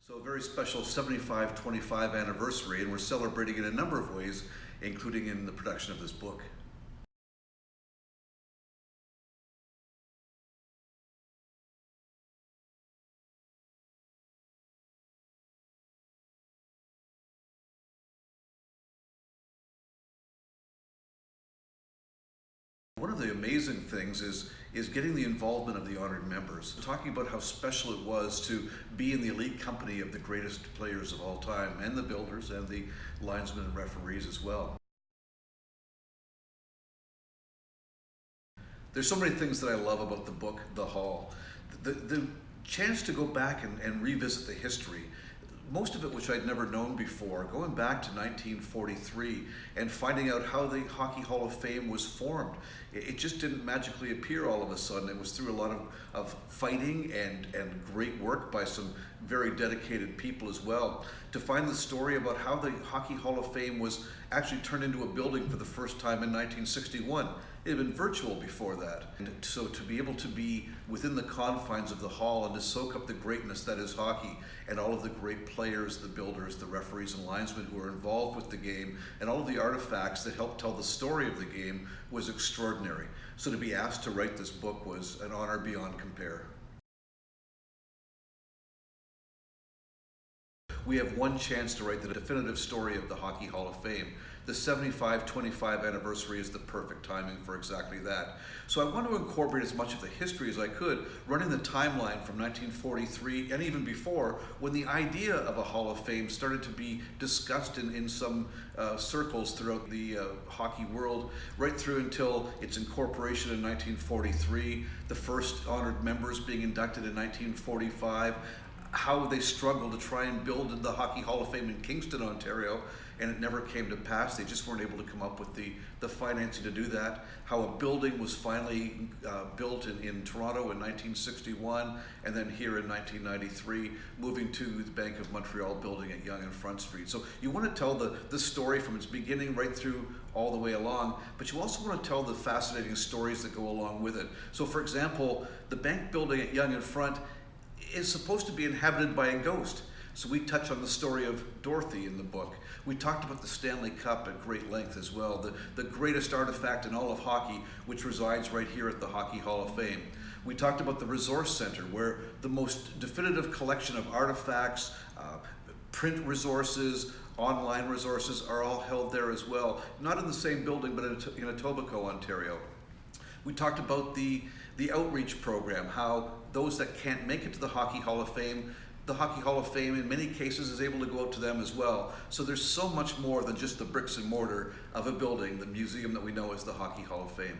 So a very special 75-25 anniversary, and we're celebrating in a number of ways, including in the production of this book. One of the amazing things is getting the involvement of the honored members, talking about how special it was to be in the elite company of the greatest players of all time, and the builders and the linesmen and referees as well. There's so many things that I love about the book, The Hall. The chance to go back and revisit the history, most of it which I'd never known before, going back to 1943 and finding out how the Hockey Hall of Fame was formed. It just didn't magically appear all of a sudden. It was through a lot of fighting and great work by some very dedicated people as well. To find the story about how the Hockey Hall of Fame was actually turned into a building for the first time in 1961. It had been virtual before that. And so to be able to be within the confines of the hall and to soak up the greatness that is hockey and all of the great players, the builders, the referees and linesmen who are involved with the game and all of the artifacts that help tell the story of the game was extraordinary. So to be asked to write this book was an honor beyond compare. We have one chance to write the definitive story of the Hockey Hall of Fame. The 75-25 anniversary is the perfect timing for exactly that. So I want to incorporate as much of the history as I could, running the timeline from 1943 and even before, when the idea of a Hall of Fame started to be discussed in some circles throughout the hockey world, right through until its incorporation in 1943, the first honored members being inducted in 1945, how they struggled to try and build the Hockey Hall of Fame in Kingston, Ontario, and it never came to pass. They just weren't able to come up with the financing to do that. How a building was finally built in Toronto in 1961, and then here in 1993, moving to the Bank of Montreal building at Yonge and Front Street. So you want to tell the story from its beginning right through all the way along, but you also want to tell the fascinating stories that go along with it. So for example, the bank building at Yonge and Front is supposed to be inhabited by a ghost. So we touch on the story of Dorothy in the book. We talked about the Stanley Cup at great length as well, the greatest artifact in all of hockey, which resides right here at the Hockey Hall of Fame. We talked about the Resource Center, where the most definitive collection of artifacts, print resources, online resources are all held there as well. Not in the same building, but in Etobicoke, Ontario. We talked about the outreach program, how those that can't make it to the Hockey Hall of Fame, the Hockey Hall of Fame in many cases is able to go out to them as well. So there's so much more than just the bricks and mortar of a building, the museum that we know as the Hockey Hall of Fame.